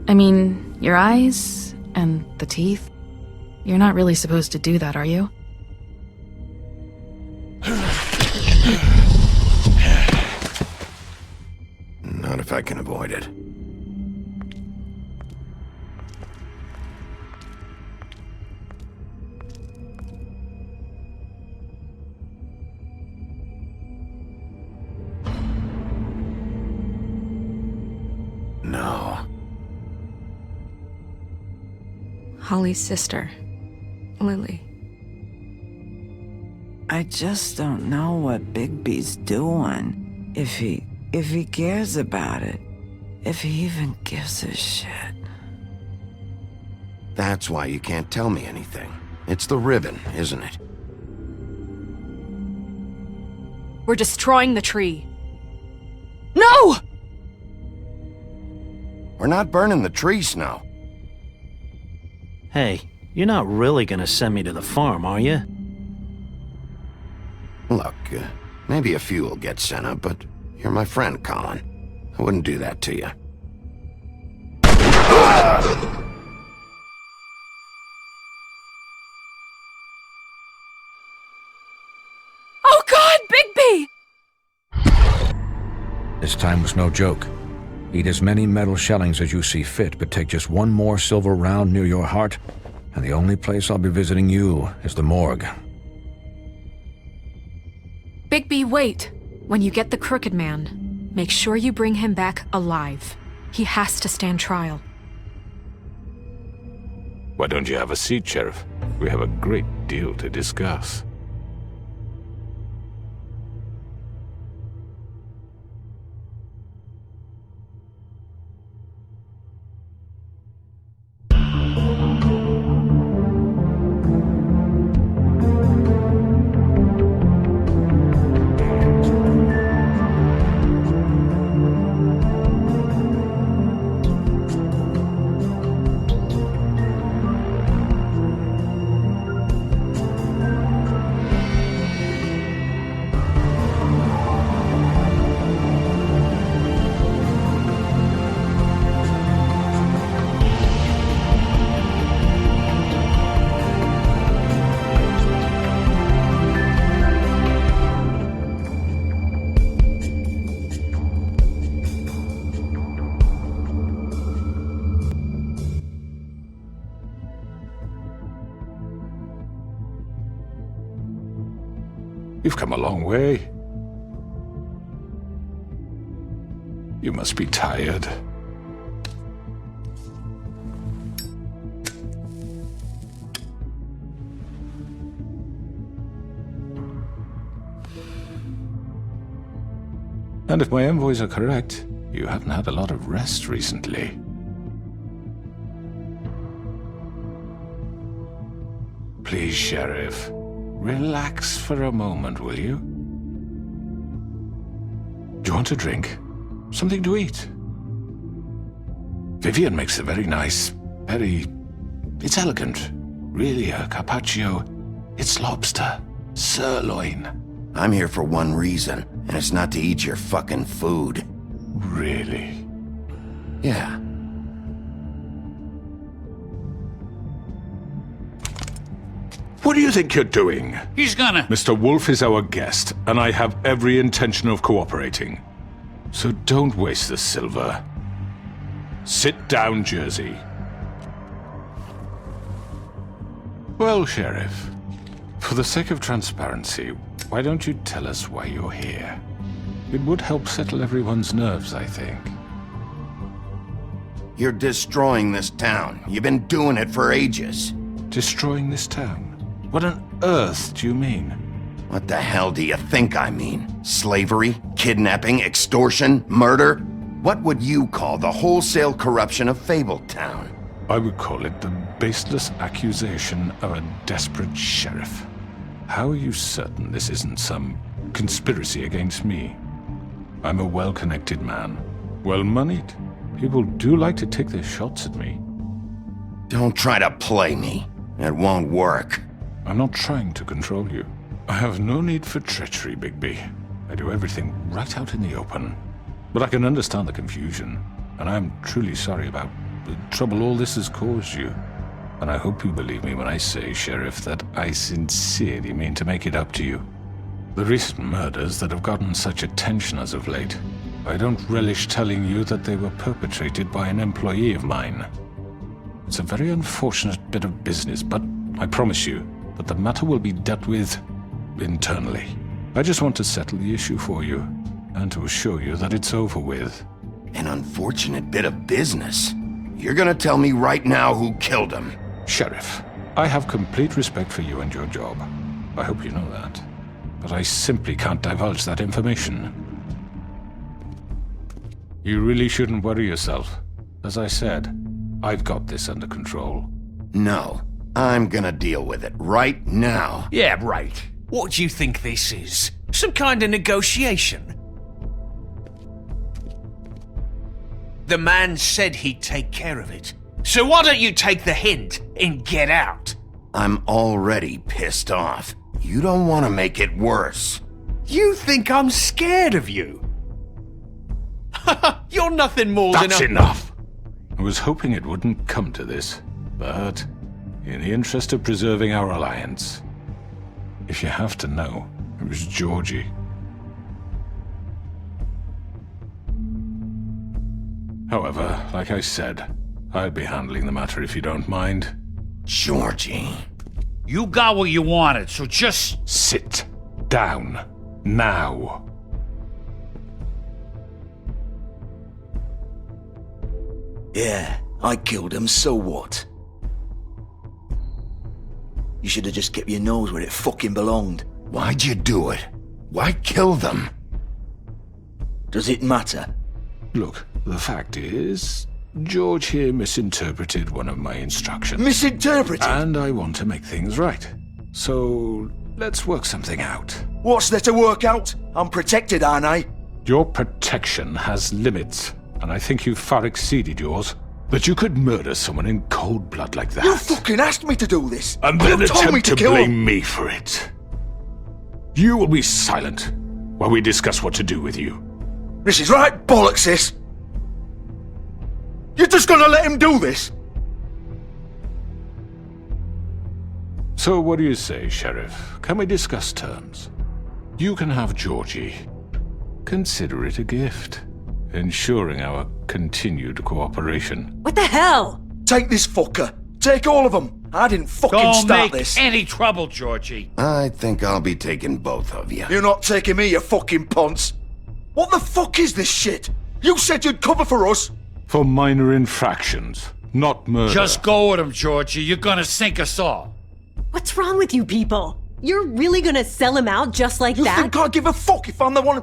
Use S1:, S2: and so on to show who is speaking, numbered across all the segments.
S1: I mean, your eyes and the teeth. You're not really supposed to do that, are you?
S2: Not if I can avoid it. No.
S3: Holly's sister, Lily.
S4: I just don't know what Bigby's doing. If he cares about it. If he even gives a shit.
S2: That's why you can't tell me anything. It's the ribbon, isn't it?
S3: We're destroying the tree. No!
S2: We're not burning the tree, Snow.
S5: Hey, you're not really gonna send me to the farm, are you?
S2: Look, maybe a few will get sent up, but you're my friend, Colin. I wouldn't do that to you.
S3: Oh God, Bigby!
S6: This time was no joke. Eat as many metal shellings as you see fit, but take just one more silver round near your heart, and the only place I'll be visiting you is the morgue.
S3: Bigby, wait. When you get the Crooked Man, make sure you bring him back alive. He has to stand trial.
S7: Why don't you have a seat, Sheriff? We have a great deal to discuss. You've come a long way. You must be tired. And if my envoys are correct, you haven't had a lot of rest recently. Please, Sheriff. Relax for a moment, will you? Do you want a drink? Something to eat? Vivian makes a very nice, it's elegant. Really, a carpaccio. It's lobster. Sirloin.
S2: I'm here for one reason, and it's not to eat your fucking food.
S7: Really?
S2: Yeah.
S7: What do you think you're doing?
S8: He's gonna...
S7: Mr. Wolf is our guest, and I have every intention of cooperating. So don't waste the silver. Sit down, Jersey. Well, Sheriff, for the sake of transparency, why don't you tell us why you're here? It would help settle everyone's nerves, I think.
S2: You're destroying this town. You've been doing it for ages.
S7: Destroying this town? What on earth do you mean?
S2: What the hell do you think I mean? Slavery? Kidnapping? Extortion? Murder? What would you call the wholesale corruption of Fabletown?
S7: I would call it the baseless accusation of a desperate sheriff. How are you certain this isn't some conspiracy against me? I'm a well-connected man, well-moneyed. People do like to take their shots at me.
S2: Don't try to play me. It won't work.
S7: I'm not trying to control you. I have no need for treachery, Bigby. I do everything right out in the open. But I can understand the confusion, and I am truly sorry about the trouble all this has caused you. And I hope you believe me when I say, Sheriff, that I sincerely mean to make it up to you. The recent murders that have gotten such attention as of late, I don't relish telling you that they were perpetrated by an employee of mine. It's a very unfortunate bit of business, but I promise you that the matter will be dealt with internally. I just want to settle the issue for you, and to assure you that it's over with.
S2: An unfortunate bit of business? You're gonna tell me right now who killed him?
S7: Sheriff, I have complete respect for you and your job. I hope you know that. But I simply can't divulge that information. You really shouldn't worry yourself. As I said, I've got this under control.
S2: No, I'm gonna deal with it right now.
S8: Yeah, right. What do you think this is? Some kind of negotiation? The man said he'd take care of it. So why don't you take the hint and get out?
S2: I'm already pissed off. You don't want to make it worse.
S8: You think I'm scared of you? You're nothing more
S7: That's
S8: than a...
S7: enough! I was hoping it wouldn't come to this, but in the interest of preserving our alliance, if you have to know, it was Georgie. However, like I said, I'll be handling the matter if you don't mind.
S2: Georgie.
S9: You got what you wanted, so just...
S7: Sit down. Now.
S10: Yeah, I killed him, so what? You should have just kept your nose where it fucking belonged.
S2: Why'd you do it? Why kill them?
S10: Does it matter?
S7: Look, the fact is, George here misinterpreted one of my instructions.
S10: Misinterpreted?
S7: And I want to make things right. So, let's work something out.
S10: What's there to work out? I'm protected, aren't I?
S7: Your protection has limits, and I think you've far exceeded yours. That you could murder someone in cold blood like that.
S10: You fucking asked me to do this!
S7: And then
S10: You told me
S7: attempt to
S10: kill
S7: blame
S10: him.
S7: me for it. You will be silent while we discuss what to do with you.
S10: This is right bollocks, sis! You're just gonna let him do this?
S7: So what do you say, Sheriff? Can we discuss terms? You can have Georgie. Consider it a gift, ensuring our continued cooperation.
S11: What the hell?
S10: Take this fucker. Take all of them. I didn't fucking
S9: Don't
S10: start
S9: make
S10: this.
S9: any trouble, Georgie.
S2: I think I'll be taking both of you.
S10: You're not taking me, you fucking ponce. What the fuck is this shit? You said you'd cover for us.
S7: For minor infractions, not murder.
S9: Just go with him, Georgie. You're gonna sink us all.
S11: What's wrong with you people? You're really gonna sell him out just like
S10: You
S11: that?
S10: think I give a fuck if I'm the one?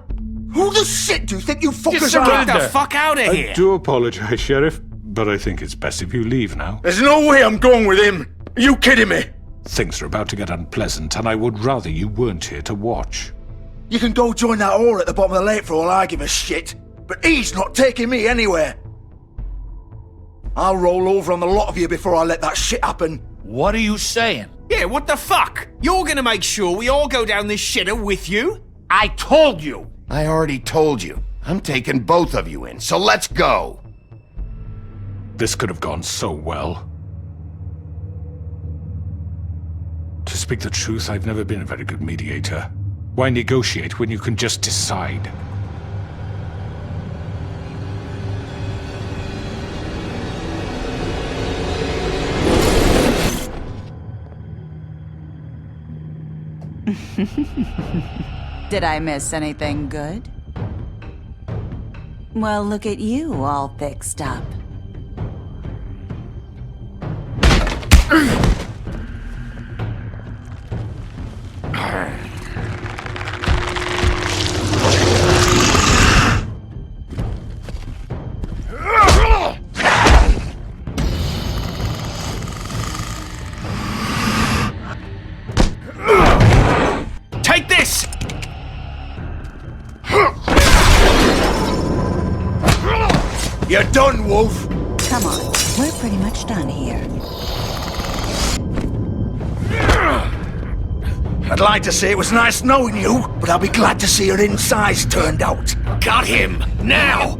S10: Who the shit do you think you fuckers are?
S8: Get the fuck out of
S7: I
S8: here!
S7: do apologize, Sheriff, but I think it's best if you leave now.
S10: There's no way I'm going with him. Are you kidding me?
S7: Things are about to get unpleasant, and I would rather you weren't here to watch.
S10: You can go join that whore at the bottom of the lake for all I give a shit. But he's not taking me anywhere. I'll roll over on the lot of you before I let that shit happen.
S9: What are you saying?
S8: Yeah, what the fuck? You're gonna make sure we all go down this shitter with you?
S9: I told you.
S2: I already told you. I'm taking both of you in, so let's go.
S7: This could have gone so well. To speak the truth, I've never been a very good mediator. Why negotiate when you can just decide?
S12: Did I miss anything good? Well, look at you, all fixed up.
S8: Take this!
S10: You're done, Wolf.
S12: Come on, we're pretty much done here.
S10: I'd like to say it was nice knowing you, but I'll be glad to see your insides turned out.
S8: Got him! Now!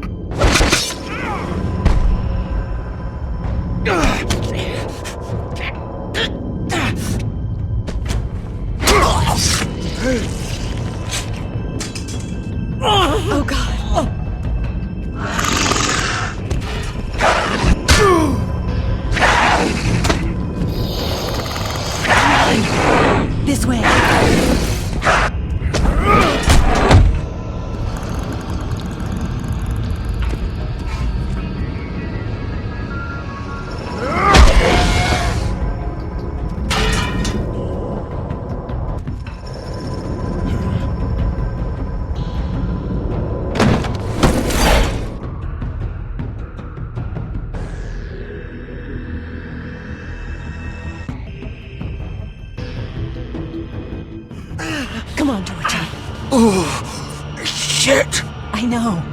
S11: Oh, God. This way. Come on, Georgie.
S10: Oh, shit!
S11: I know.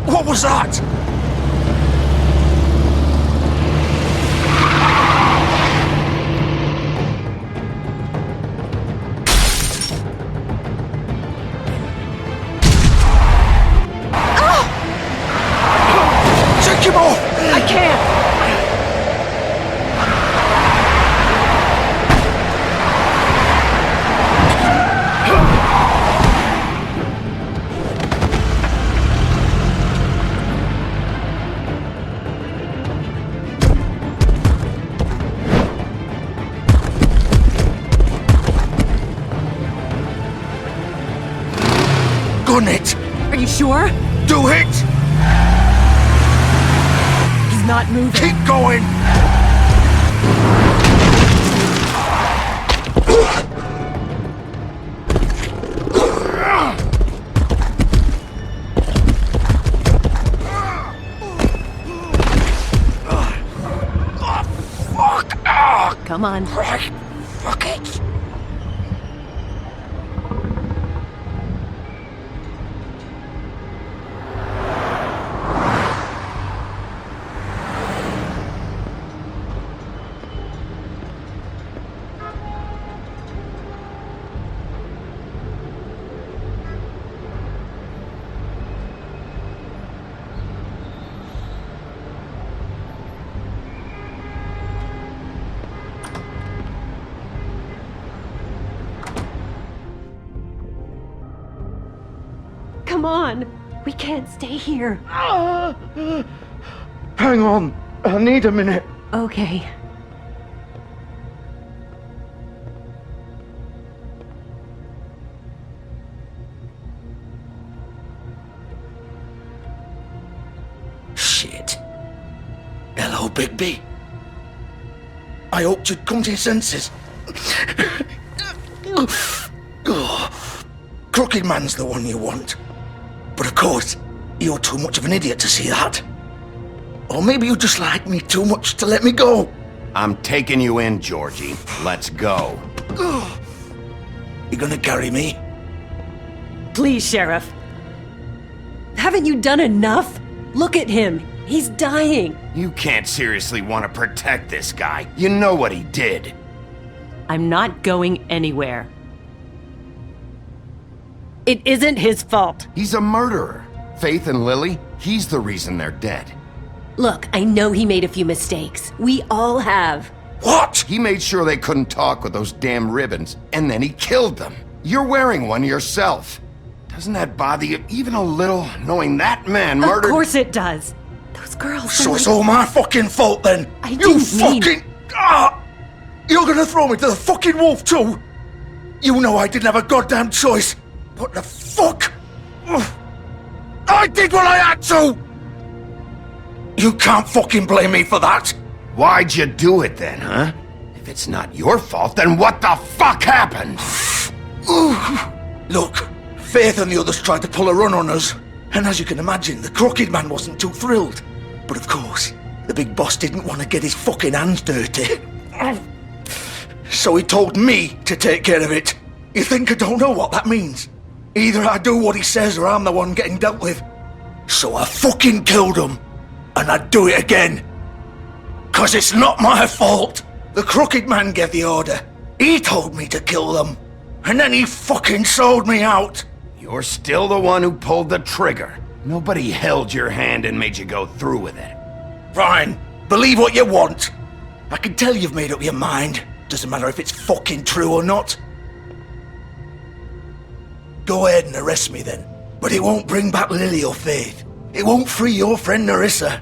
S10: What was that? Take him off!
S11: I can't!
S10: Gun it!
S11: Are you sure?
S10: Do it!
S11: He's not moving.
S10: Keep going! Fuck!
S11: Come on.
S10: Right. Fuck it!
S11: Come on. We can't stay here.
S10: Hang on. I need a minute.
S11: Okay.
S10: Shit. Hello, Bigby. I hoped you'd come to your senses. Crooked Man's the one you want. But of course, you're too much of an idiot to see that. Or maybe you just like me too much to let me go.
S2: I'm taking you in, Georgie. Let's go.
S10: You gonna carry me?
S11: Please, Sheriff. Haven't you done enough? Look at him. He's dying.
S2: You can't seriously want to protect this guy. You know what he did.
S11: I'm not going anywhere. It isn't his fault.
S2: He's a murderer. Faith and Lily, he's the reason they're dead.
S11: Look, I know he made a few mistakes. We all have.
S2: What? He made sure they couldn't talk with those damn ribbons, and then he killed them. You're wearing one yourself. Doesn't that bother you even a little, knowing that man murdered—
S11: Of course it does. Those girls—
S10: So it's all my fucking fault then?
S11: I didn't mean—
S10: You're gonna throw me to the fucking wolf too? You know I didn't have a goddamn choice. What the fuck? I did what I had to! You can't fucking blame me for that!
S2: Why'd you do it then, huh? If it's not your fault, then what the fuck happened?
S10: Look, Faith and the others tried to pull a run on us. And as you can imagine, the Crooked Man wasn't too thrilled. But of course, the big boss didn't want to get his fucking hands dirty. So he told me to take care of it. You think I don't know what that means? Either I do what he says or I'm the one getting dealt with. So I fucking killed him. And I'd do it again. 'Cause it's not my fault. The Crooked Man gave the order. He told me to kill them. And then he fucking sold me out.
S2: You're still the one who pulled the trigger. Nobody held your hand and made you go through with it.
S10: Fine. Believe what you want. I can tell you've made up your mind. Doesn't matter if it's fucking true or not. Go ahead and arrest me then. But it won't bring back Lily or Faith. It won't free your friend Narissa.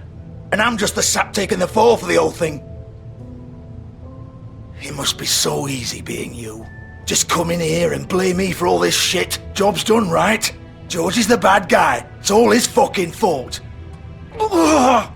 S10: And I'm just the sap taking the fall for the whole thing. It must be so easy being you. Just come in here and blame me for all this shit. Job's done, right? George is the bad guy. It's all his fucking fault. But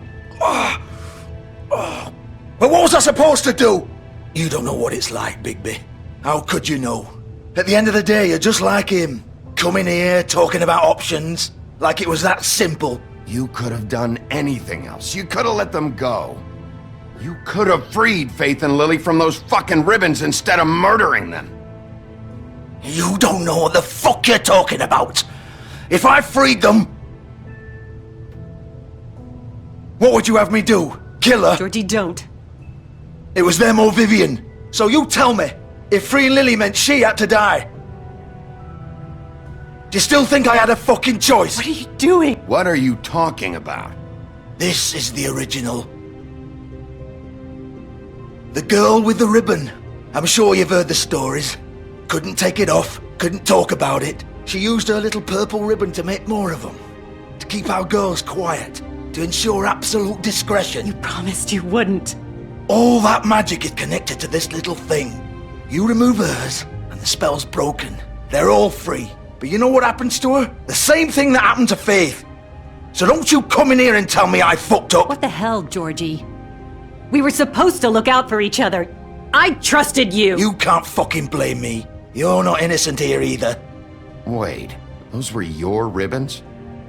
S10: what was I supposed to do? You don't know what it's like, Bigby. How could you know? At the end of the day, you're just like him. Coming here, talking about options. Like it was that simple.
S2: You could have done anything else. You could have let them go. You could have freed Faith and Lily from those fucking ribbons instead of murdering them.
S10: You don't know what the fuck you're talking about. If I freed them... What would you have me do? Kill her?
S11: Georgie, don't.
S10: It was them or Vivian. So you tell me, if freeing Lily meant she had to die. Do you still think I had a fucking choice?
S11: What are you doing?
S2: What are you talking about?
S10: This is the original. The girl with the ribbon. I'm sure you've heard the stories. Couldn't take it off, couldn't talk about it. She used her little purple ribbon to make more of them. To keep our girls quiet. To ensure absolute discretion.
S11: You promised you wouldn't.
S10: All that magic is connected to this little thing. You remove hers, and the spell's broken. They're all free. But you know what happens to her? The same thing that happened to Faith. So don't you come in here and tell me I fucked up.
S11: What the hell, Georgie? We were supposed to look out for each other. I trusted you.
S10: You can't fucking blame me. You're not innocent here either.
S2: Wait, those were your ribbons?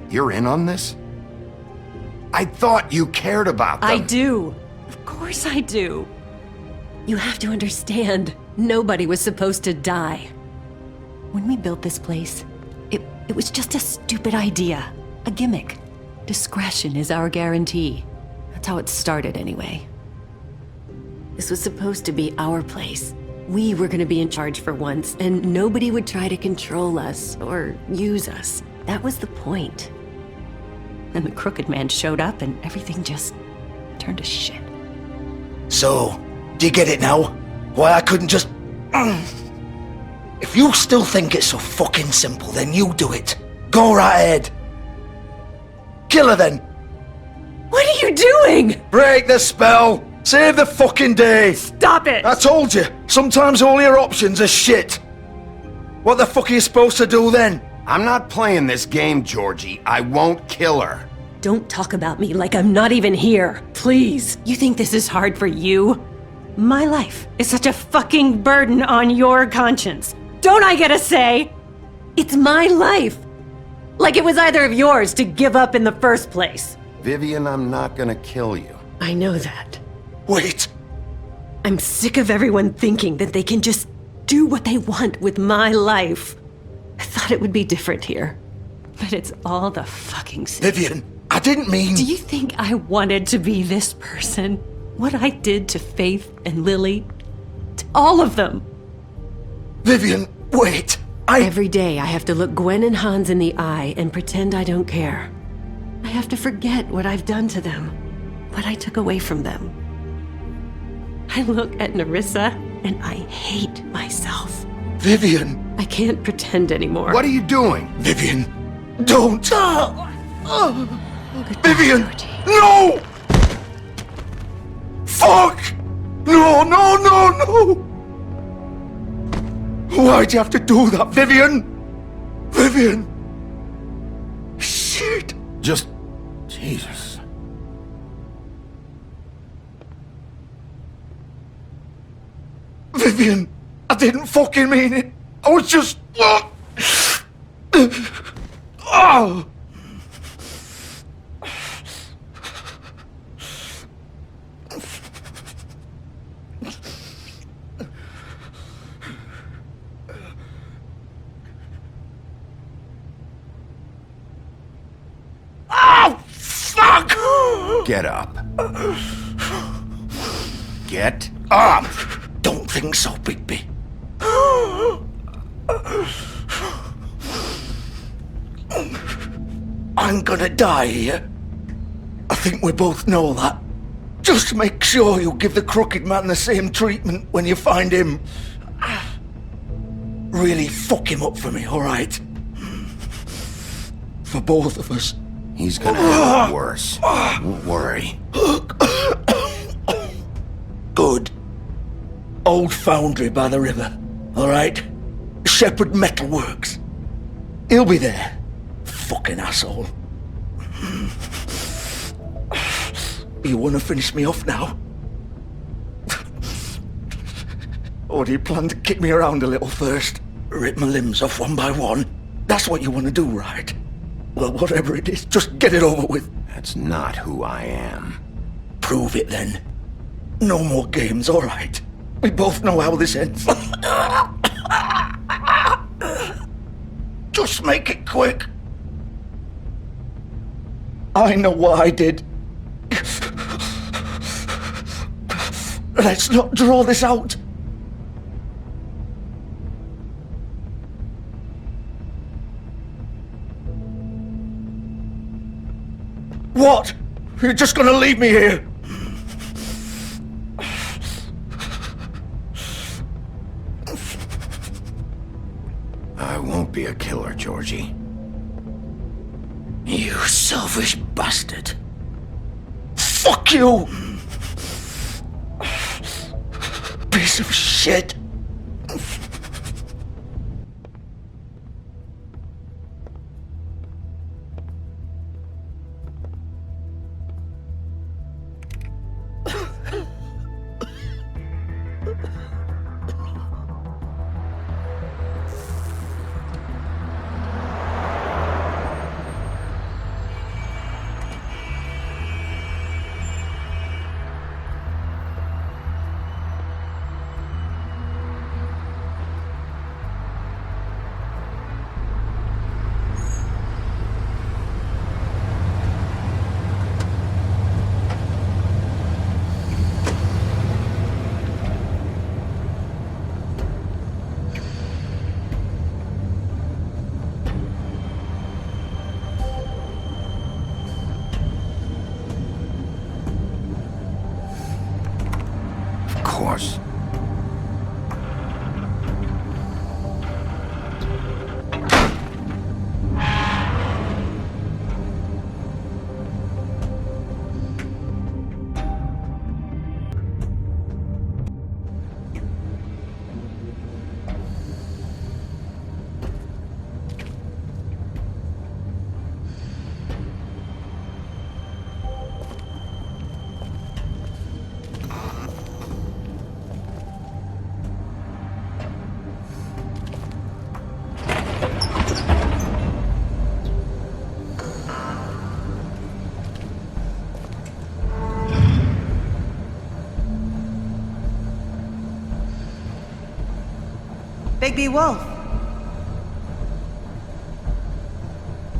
S2: You're in on this? I thought you cared about them.
S11: I do. Of course I do. You have to understand, nobody was supposed to die. When we built this place, it was just a stupid idea. A gimmick. Discretion is our guarantee. That's how it started anyway. This was supposed to be our place. We were gonna be in charge for once, and nobody would try to control us or use us. That was the point. Then the Crooked Man showed up and everything just turned to shit.
S10: So, do you get it now? Why I couldn't just... If you still think it's so fucking simple, then you do it. Go right ahead. Kill her then.
S11: What are you doing?
S10: Break the spell. Save the fucking day.
S11: Stop it.
S10: I told you, sometimes all your options are shit. What the fuck are you supposed to do then?
S2: I'm not playing this game, Georgie. I won't kill her.
S11: Don't talk about me like I'm not even here. Please. You think this is hard for you? My life is such a fucking burden on your conscience. Don't I get a say? It's my life. Like it was either of yours to give up in the first place.
S2: Vivian, I'm not gonna kill you.
S11: I know that.
S10: Wait.
S11: I'm sick of everyone thinking that they can just do what they want with my life. I thought it would be different here. But it's all the fucking same.
S10: Vivian, I didn't mean...
S11: Do you think I wanted to be this person? What I did to Faith and Lily? To all of them?
S10: Vivian, wait.
S11: Every day I have to look Gwen and Hans in the eye and pretend I don't care. I have to forget what I've done to them, what I took away from them. I look at Nerissa and I hate myself.
S10: Vivian.
S11: I can't pretend anymore.
S2: What are you doing?
S10: Vivian, don't. Vivian,
S11: Georgie.
S10: no! Fuck! No, no, no, no! Why'd you have to do that, Vivian? Vivian! Shit!
S2: Just... Jesus.
S10: Vivian, I didn't fucking mean it. I was just... Oh! Fuck!
S2: Get up. Get up!
S10: Don't think so, Bigby. I'm gonna die here. I think we both know that. Just make sure you give the crooked man the same treatment when you find him. Really fuck him up for me, alright? For both of us.
S2: He's gonna have it worse. Don't worry.
S10: Good. Old foundry by the river, alright? Shepherd Metalworks. He'll be there. Fucking asshole. You wanna finish me off now? Or do you plan to kick me around a little first? Rip my limbs off one by one? That's what you wanna do, right? Well, whatever it is, just get it over with.
S2: That's not who I am.
S10: Prove it then. No more games, alright? We both know how this ends. Just make it quick. I know what I did. Let's not draw this out. What? You're just gonna leave me here?
S2: I won't be a killer, Georgie.
S10: You selfish bastard. Fuck you! Piece of shit.
S12: Bigby Wolf.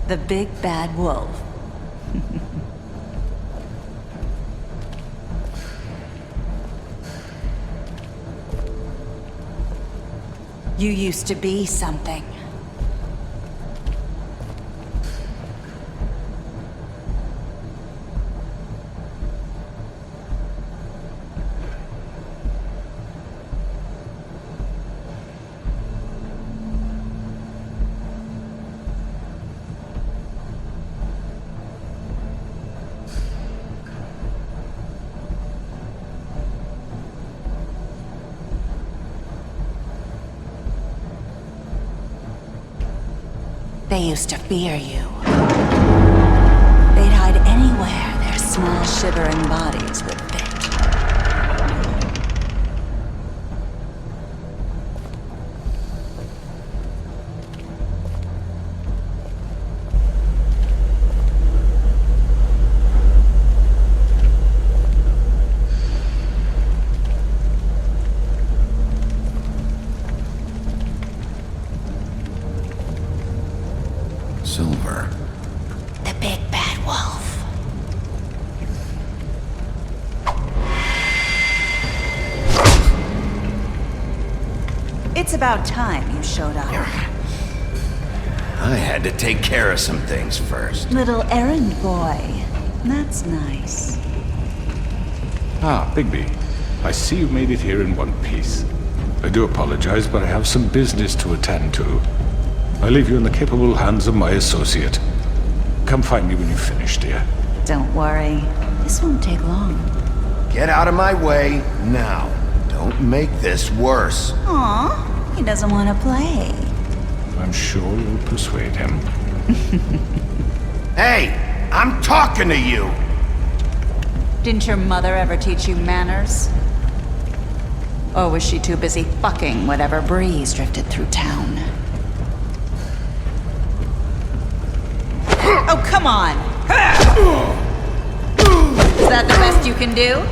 S11: The big bad wolf.
S12: You used to be something. They used to fear you. They'd hide anywhere their small, shivering bodies would fit.
S2: Silver.
S12: The big bad wolf. It's about time you showed up.
S2: I had to take care of some things first.
S12: Little errand boy. That's nice.
S7: Ah, Bigby. I see you made it here in one piece. I do apologize, but I have some business to attend to. I leave you in the capable hands of my associate. Come find me when you finish, dear.
S12: Don't worry. This won't take long.
S2: Get out of my way now. Don't make this worse.
S12: Aw, he doesn't want to play.
S7: I'm sure you'll persuade him.
S2: Hey, I'm talking to you!
S12: Didn't your mother ever teach you manners? Or was she too busy fucking whatever breeze drifted through town? Oh, come on! Is that the best you can do?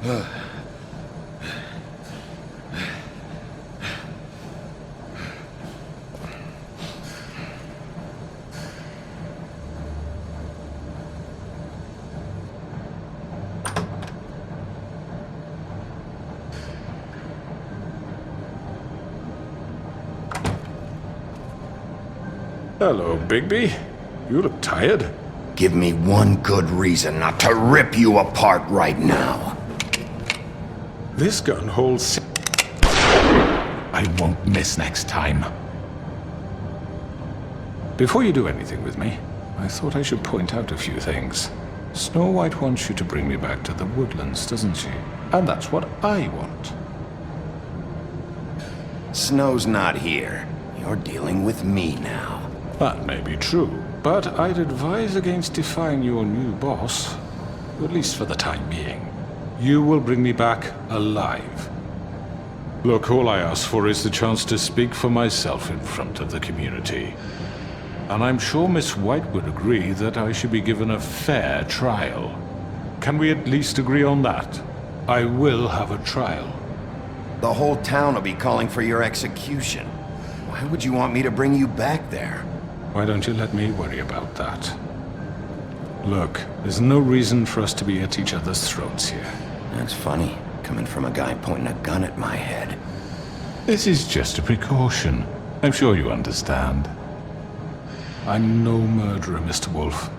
S7: Hello, Bigby. You look tired.
S2: Give me one good reason not to rip you apart right now.
S7: This gun holds... I won't miss next time. Before you do anything with me, I thought I should point out a few things. Snow White wants you to bring me back to the woodlands, doesn't she? And that's what I want.
S2: Snow's not here. You're dealing with me now.
S7: That may be true, but I'd advise against defying your new boss, at least for the time being. You will bring me back alive. Look, all I ask for is the chance to speak for myself in front of the community. And I'm sure Miss White would agree that I should be given a fair trial. Can we at least agree on that? I will have a trial.
S2: The whole town will be calling for your execution. Why would you want me to bring you back there?
S7: Why don't you let me worry about that? Look, there's no reason for us to be at each other's throats here.
S2: That's funny, coming from a guy pointing a gun at my head.
S7: This is just a precaution. I'm sure you understand. I'm no murderer, Mr. Wolf.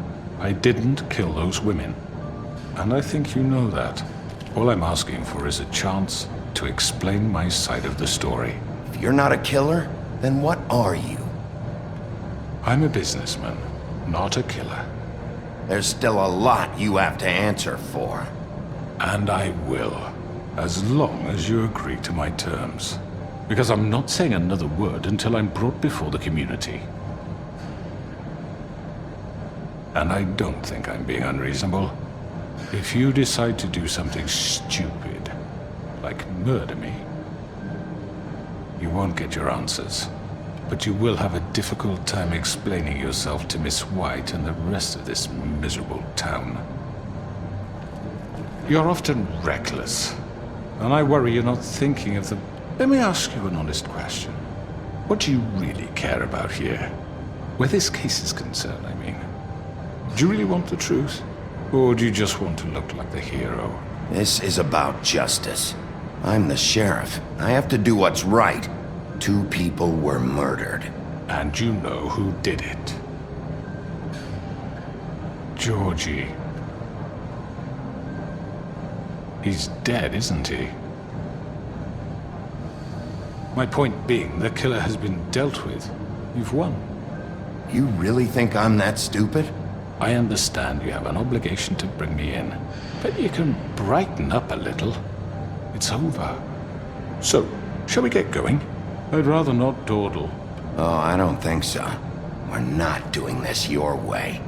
S7: I didn't kill those women. And I think you know that. All I'm asking for is a chance to explain my side of the story.
S2: If you're not a killer, then what are you?
S7: I'm a businessman, not a killer.
S2: There's still a lot you have to answer for.
S7: And I will, as long as you agree to my terms. Because I'm not saying another word until I'm brought before the community. And I don't think I'm being unreasonable. If you decide to do something stupid, like murder me, you won't get your answers. But you will have a difficult time explaining yourself to Miss White and the rest of this miserable town. You're often reckless, and I worry you're not thinking of the... Let me ask you an honest question. What do you really care about here? Where this case is concerned, I mean. Do you really want the truth? Or do you just want to look like the hero?
S2: This is about justice. I'm the sheriff. I have to do what's right. 2 people were murdered.
S7: And you know who did it. Georgie. He's dead, isn't he? My point being, the killer has been dealt with. You've won.
S2: You really think I'm that stupid?
S7: I understand you have an obligation to bring me in, but you can brighten up a little. It's over. So, shall we get going? I'd rather not dawdle.
S2: Oh, I don't think so. We're not doing this your way.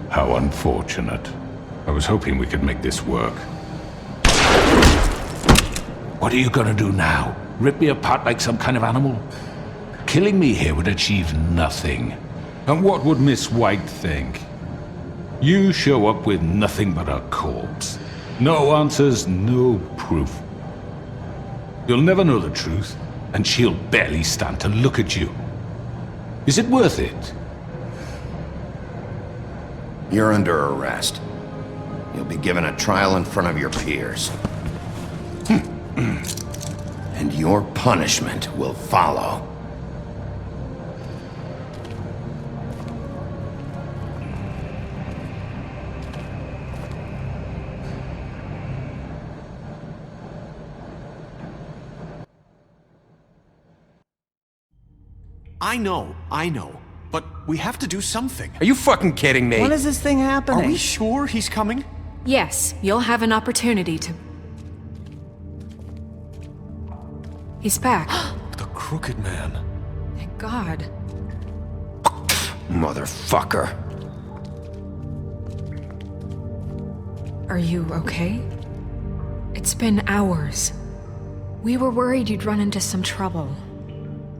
S7: How unfortunate. I was hoping we could make this work. What are you gonna do now? Rip me apart like some kind of animal? Killing me here would achieve nothing. And what would Miss White think? You show up with nothing but a corpse. No answers, no proof. You'll never know the truth, and she'll barely stand to look at you. Is it worth it?
S2: You're under arrest. You'll be given a trial in front of your peers. And your punishment will follow.
S13: I know. But we have to do something.
S14: Are you fucking kidding me?
S11: When is this thing happening?
S13: Are we sure he's coming?
S3: Yes, you'll have an opportunity to... He's back.
S14: The Crooked Man.
S3: Thank God.
S2: Motherfucker.
S3: Are you okay? It's been hours. We were worried you'd run into some trouble.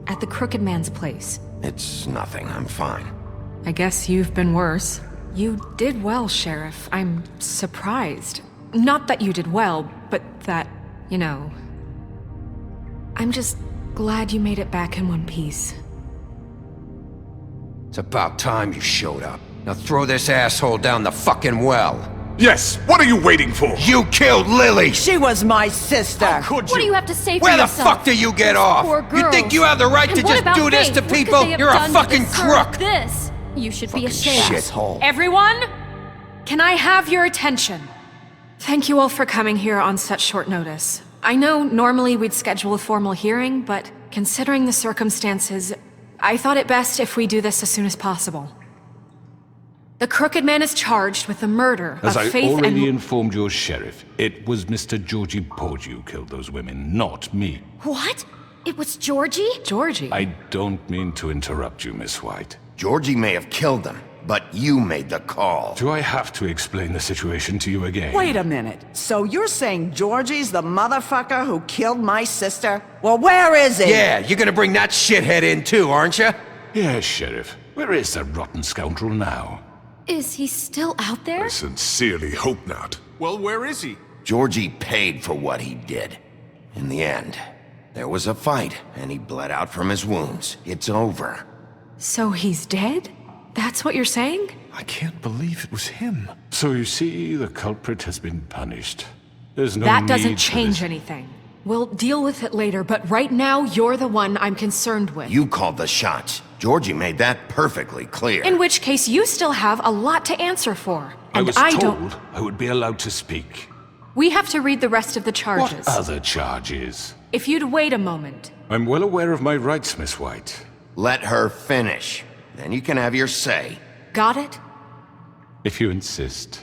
S3: At the Crooked Man's place.
S2: It's nothing. I'm fine.
S3: I guess you've been worse. You did well, Sheriff. I'm surprised. Not that you did well, but that, you know... I'm just glad you made it back in one piece.
S14: It's about time you showed up. Now throw this asshole down the fucking well.
S7: Yes, what are you waiting for?
S14: You killed Lily!
S4: She was my sister.
S14: How could you?
S12: What do you have to say for
S14: Where
S12: yourself?
S14: the fuck do you get off?
S12: Poor
S14: You
S12: girls.
S14: think you have the right
S12: And
S14: to
S12: what
S14: just
S12: about
S14: do this
S12: Faith?
S14: to
S12: What could
S14: people?
S12: they have
S14: You're a
S12: done to
S14: fucking
S12: deserve
S14: crook!
S12: This. You should be ashamed.
S14: Shithole.
S3: Everyone, can I have your attention? Thank you all for coming here on such short notice. I know normally we'd schedule a formal hearing, but considering the circumstances, I thought it best if we do this as soon as possible. The Crooked Man is charged with the murder
S7: As
S3: of
S7: I
S3: Faith
S7: already
S3: and...
S7: informed your sheriff, it was Mr. Georgie Porgy who killed those women, not me.
S12: What? It was Georgie?
S3: Georgie?
S7: I don't mean to interrupt you, Miss White.
S2: Georgie may have killed them, but you made the call.
S7: Do I have to explain the situation to you again?
S4: Wait a minute. So you're saying Georgie's the motherfucker who killed my sister? Well, where is he?
S14: Yeah, you're gonna bring that shithead in too, aren't you?
S7: Yes, Sheriff. Where is that rotten scoundrel now?
S12: Is he still out there?
S15: I sincerely hope not.
S13: Well, where is he?
S2: Georgie paid for what he did. In the end, there was a fight, and he bled out from his wounds. It's over.
S3: So he's dead? That's what you're saying?
S15: I can't believe it was him.
S7: So you see, the culprit has been punished. There's no
S3: That doesn't
S7: need for
S3: change
S7: this.
S3: anything. We'll deal with it later, but right now, you're the one I'm concerned with.
S2: You called the shots. Georgie made that perfectly clear.
S3: In which case, you still have a lot to answer for.
S7: I
S3: And
S7: was
S3: I
S7: told
S3: don't...
S7: I would be allowed to speak.
S3: We have to read the rest of the charges.
S7: What other charges?
S3: If you'd wait a moment.
S7: I'm well aware of my rights, Miss White.
S2: Let her finish. Then you can have your say.
S3: Got it?
S7: If you insist.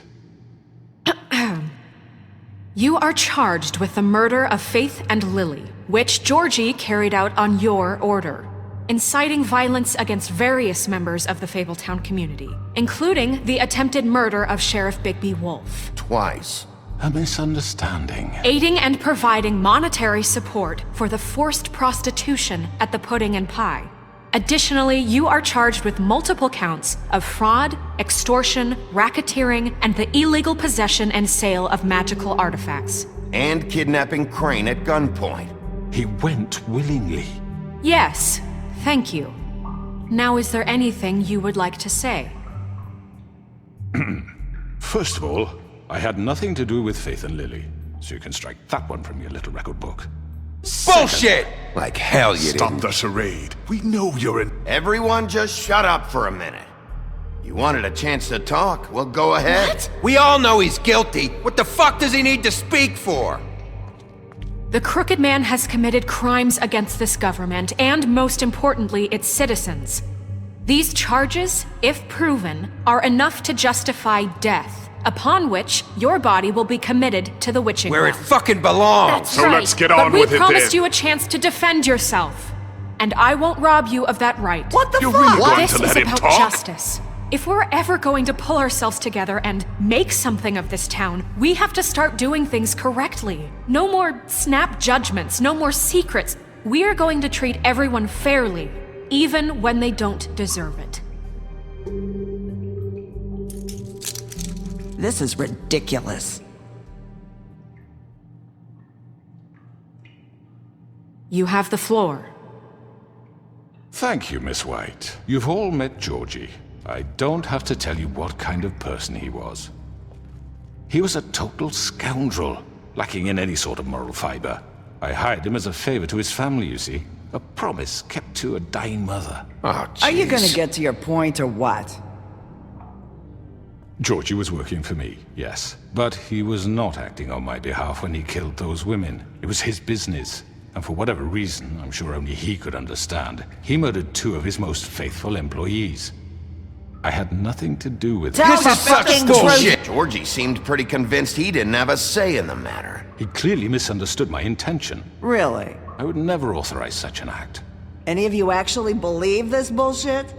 S3: You are charged with the murder of Faith and Lily, which Georgie carried out on your order, inciting violence against various members of the Fabletown community, including the attempted murder of Sheriff Bigby Wolf.
S2: Twice.
S7: A misunderstanding.
S3: Aiding and providing monetary support for the forced prostitution at the Pudding and Pie. Additionally, you are charged with multiple counts of fraud, extortion, racketeering, and the illegal possession and sale of magical artifacts.
S2: And kidnapping Crane at gunpoint.
S7: He went willingly.
S3: Yes, thank you. Now, is there anything you would like to say?
S7: First of all, I had nothing to do with Faith and Lily, so you can strike that one from your little record book.
S14: Bullshit! Like hell you
S15: Stop
S14: didn't.
S15: the charade. We know you're in...
S2: Everyone just shut up for a minute. You wanted a chance to talk? Well, go ahead.
S12: What?
S14: We all know he's guilty. What the fuck does he need to speak for?
S3: The Crooked Man has committed crimes against this government and, most importantly, its citizens. These charges, if proven, are enough to justify death, upon which your body will be committed to the witching
S14: Where it
S3: well.
S14: fucking belongs.
S12: That's
S15: So
S12: right.
S15: let's get
S3: But
S15: on
S3: we
S15: with it
S3: promised
S15: then.
S3: you a chance to defend yourself, and I won't rob you of that right.
S4: What the
S15: You're
S4: fuck?
S15: really going
S3: This
S15: to
S3: is
S15: let him
S3: about
S15: talk?
S3: justice. If we're ever going to pull ourselves together and make something of this town, we have to start doing things correctly. No more snap judgments, no more secrets. We are going to treat everyone fairly, even when they don't deserve it.
S4: This is ridiculous.
S3: You have the floor.
S7: Thank you, Miss White. You've all met Georgie. I don't have to tell you what kind of person he was. He was a total scoundrel, lacking in any sort of moral fiber. I hired him as a favor to his family, you see. A promise kept to a dying mother.
S2: Oh,
S4: Are you gonna
S2: jeez.
S4: get to your point or what?
S7: Georgie was working for me, yes. But he was not acting on my behalf when he killed those women. It was his business. And for whatever reason, I'm sure only he could understand, he murdered 2 of his most faithful employees. I had nothing to do with it.
S4: Tell
S2: This
S4: the
S2: is such
S4: fucking
S2: bullshit.
S4: truth.
S2: Georgie seemed pretty convinced he didn't have a say in the matter.
S7: He clearly misunderstood my intention.
S4: Really?
S7: I would never authorize such an act.
S4: Any of you actually believe this bullshit?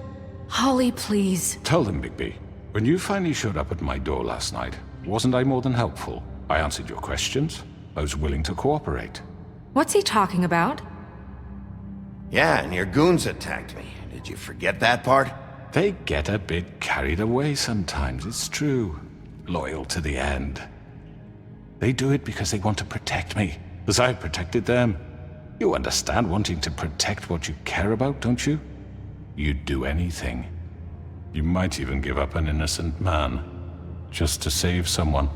S3: Holly, please.
S7: Tell them, Bigby. When you finally showed up at my door last night, wasn't I more than helpful? I answered your questions. I was willing to cooperate.
S3: What's he talking about?
S2: Yeah, and your goons attacked me. Did you forget that part?
S7: They get a bit carried away sometimes, it's true. Loyal to the end. They do it because they want to protect me, as I've protected them. You understand wanting to protect what you care about, don't you? You'd do anything. You might even give up an innocent man, just to save someone.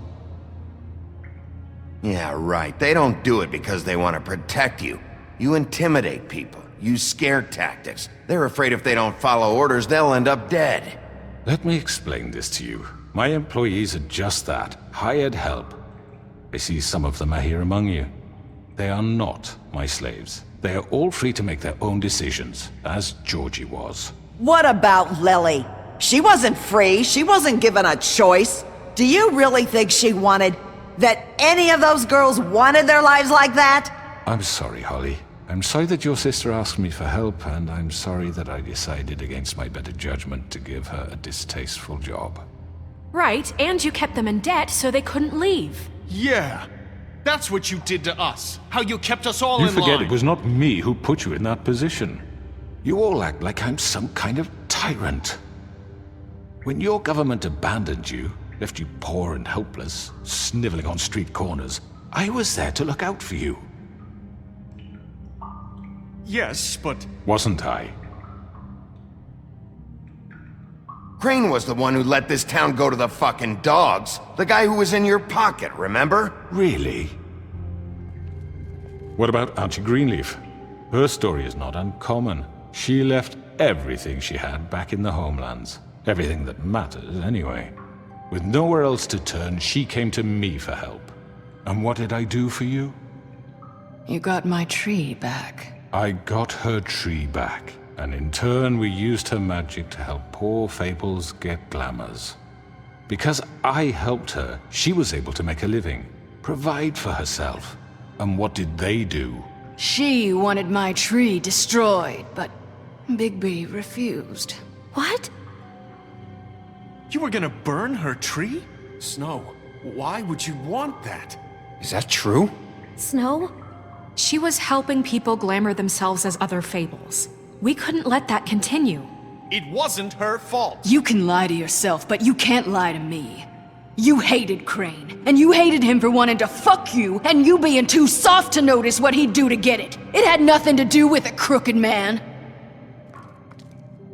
S2: Yeah, right. They don't do it because they want to protect you. You intimidate people, use scare tactics. They're afraid if they don't follow orders, they'll end up dead.
S7: Let me explain this to you. My employees are just that, hired help. I see some of them are here among you. They are not my slaves. They are all free to make their own decisions, as Georgie was.
S4: What about Lily? She wasn't free. She wasn't given a choice. Do you really think she wanted... that any of those girls wanted their lives like that?
S7: I'm sorry, Holly. I'm sorry that your sister asked me for help, and I'm sorry that I decided against my better judgment to give her a distasteful job.
S3: Right, and you kept them in debt so they couldn't leave.
S13: Yeah. That's what you did to us. How you kept us all in line.
S7: You forget it was not me who put you in that position. You all act like I'm some kind of tyrant. When your government abandoned you, left you poor and helpless, sniveling on street corners, I was there to look out for you.
S13: Yes, but...
S7: Wasn't I?
S2: Crane was the one who let this town go to the fucking dogs. The guy who was in your pocket, remember?
S7: Really? What about Auntie Greenleaf? Her story is not uncommon. She left everything she had back in the homelands. Everything that mattered, anyway. With nowhere else to turn, she came to me for help. And what did I do for you?
S1: You got my tree back.
S7: I got her tree back, and in turn we used her magic to help poor Fables get glamours. Because I helped her, she was able to make a living, provide for herself. And what did they do?
S1: She wanted my tree destroyed, but Bigby refused.
S11: What?
S13: You were gonna burn her tree? Snow, why would you want that?
S14: Is that true?
S11: Snow?
S3: She was helping people glamour themselves as other Fables. We couldn't let that continue.
S13: It wasn't her fault.
S1: You can lie to yourself, but you can't lie to me. You hated Crane, and you hated him for wanting to fuck you, and you being too soft to notice what he'd do to get it. It had nothing to do with a crooked man.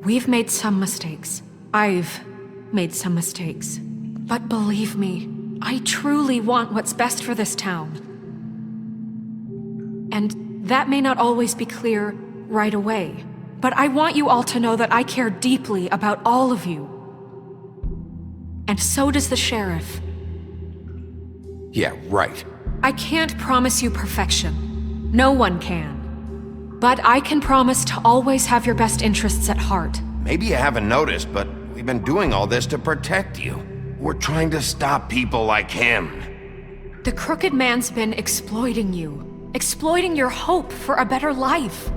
S3: We've made some mistakes. I've made some mistakes. But believe me, I truly want what's best for this town. And that may not always be clear right away, but I want you all to know that I care deeply about all of you. And so does the sheriff.
S14: Yeah, right.
S3: I can't promise you perfection. No one can. But I can promise to always have your best interests at heart.
S2: Maybe you haven't noticed, but we've been doing all this to protect you. We're trying to stop people like him.
S3: The crooked man's been exploiting you. Exploiting your hope for a better life.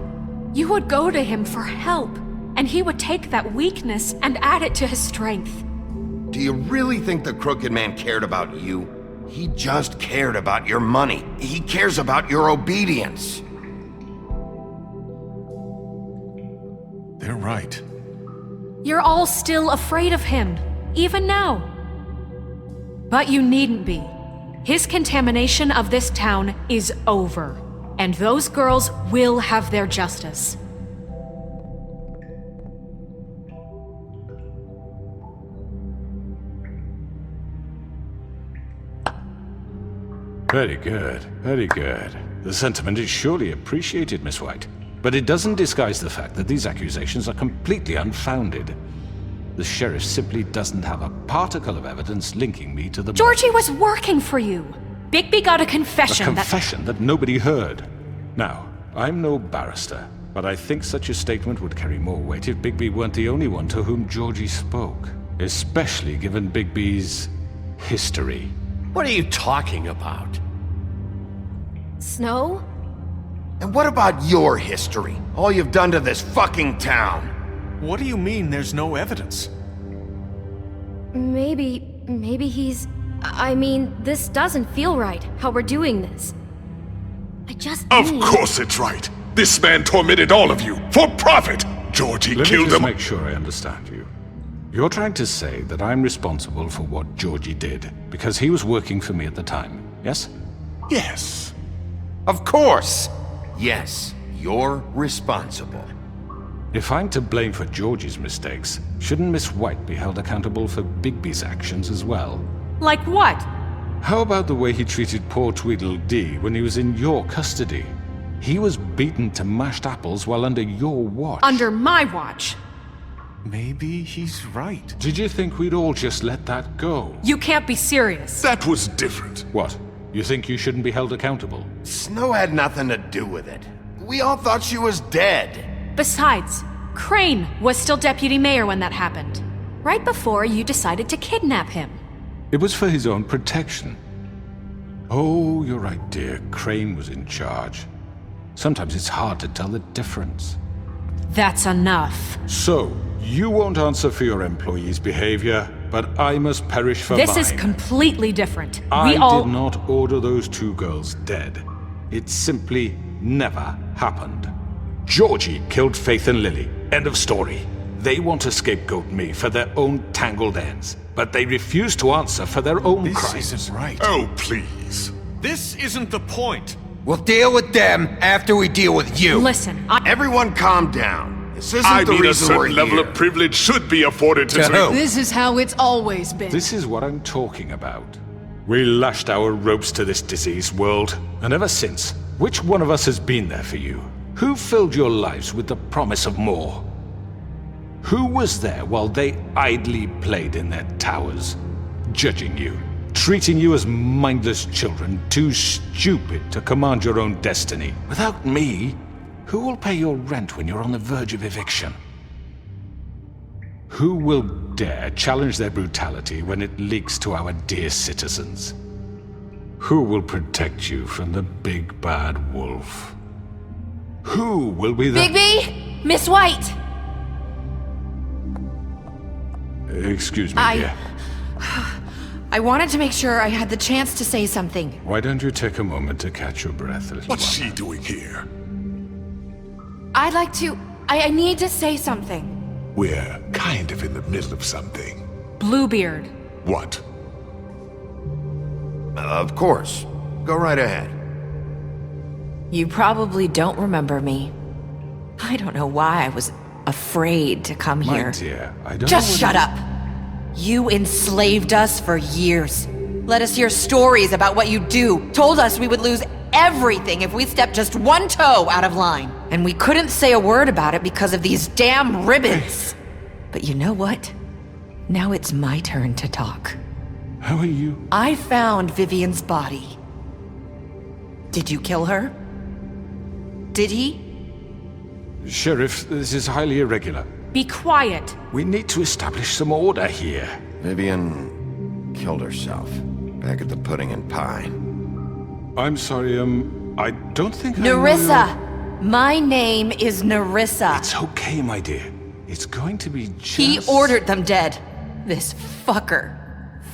S3: You would go to him for help, and he would take that weakness and add it to his strength.
S2: Do you really think the crooked man cared about you? He just cared about your money. He cares about your obedience.
S15: They're right.
S3: You're all still afraid of him, even now. But you needn't be. His contamination of this town is over, and those girls will have their justice.
S7: Very good, very good. The sentiment is surely appreciated, Miss White. But it doesn't disguise the fact that these accusations are completely unfounded. The sheriff simply doesn't have a particle of evidence linking me to the...
S3: Georgie was working for you! Bigby got a confession
S7: A confession that nobody heard. Now, I'm no barrister, but I think such a statement would carry more weight if Bigby weren't the only one to whom Georgie spoke. Especially given Bigby's history.
S9: What are you talking about?
S11: Snow?
S2: And what about your history? All you've done to this fucking town?
S13: What do you mean there's no evidence?
S11: Maybe he's... I mean, this doesn't feel right, how we're doing this.
S15: Of course it's right. This man tormented all of you, for profit! Georgie killed them.
S7: Let me just make sure I understand you. You're trying to say that I'm responsible for what Georgie did, because he was working for me at the time. yes?
S15: Yes.
S2: Of course! Yes, you're responsible.
S7: If I'm to blame for Georgie's mistakes, shouldn't Miss White be held accountable for Bigby's actions as well?
S3: Like what?
S7: How about the way he treated poor Tweedledee when he was in your custody? He was beaten to mashed apples while under your watch.
S3: Under my watch.
S13: Maybe he's right.
S7: Did you think we'd all just let that go?
S3: You can't be serious.
S15: That was different.
S7: What? You think you shouldn't be held accountable?
S2: Snow had nothing to do with it. We all thought she was dead.
S3: Besides, Crane was still deputy mayor when that happened. Right before you decided to kidnap him.
S7: It was for his own protection. Oh, you're right, dear. Crane was in charge. Sometimes it's hard to tell the difference.
S3: That's enough.
S7: So, you won't answer for your employees' behavior, but I must perish for mine.
S3: This is completely different.
S7: I did not order those 2 girls dead. It simply never happened. Georgie killed Faith and Lily. End of story. They want to scapegoat me for their own tangled ends, but they refuse to answer for their own crimes.
S13: This isn't right.
S15: Oh, please.
S13: This isn't the point.
S14: We'll deal with them after we deal with you.
S3: Listen,
S2: Everyone calm down. This isn't
S15: I
S2: the
S15: mean, a
S2: reason we're
S15: certain level
S2: here.
S15: of privilege should be afforded to...
S14: who?
S1: This is how it's always been.
S7: This is what I'm talking about. We lashed our ropes to this diseased world, and ever since, which one of us has been there for you? Who filled your lives with the promise of more? Who was there while they idly played in their towers, judging you, treating you as mindless children, too stupid to command your own destiny? Without me, who will pay your rent when you're on the verge of eviction? Who will dare challenge their brutality when it leaks to our dear citizens? Who will protect you from the big bad wolf? Who will be the—
S3: Bigby! Miss White!
S7: Excuse me, dear.
S16: I wanted to make sure I had the chance to say something.
S7: Why don't you take a moment to catch your breath, little
S15: What's
S7: one?
S15: she doing here?
S16: I'd like to... I need to say something.
S15: We're kind of in the middle of something.
S3: Bluebeard.
S15: What?
S2: Of course. Go right ahead.
S16: You probably don't remember me. I don't know why I was afraid to come
S7: My
S16: here.
S7: dear, I don't
S16: Just
S7: know
S16: shut up! You enslaved us for years. Let us hear stories about what you do. Told us we would lose everything if we stepped just one toe out of line. And we couldn't say a word about it because of these damn ribbons. But you know what? Now it's my turn to talk.
S7: How are you?
S16: I found Vivian's body. Did you kill her? Did he?
S7: Sheriff, this is highly irregular.
S3: Be quiet.
S7: We need to establish some order here.
S2: Vivian killed herself back at the Pudding and Pie.
S7: I'm sorry, I don't think I know
S16: Nerissa! My name is Nerissa.
S7: It's okay, my dear. It's going to be just...
S16: He ordered them dead. This fucker.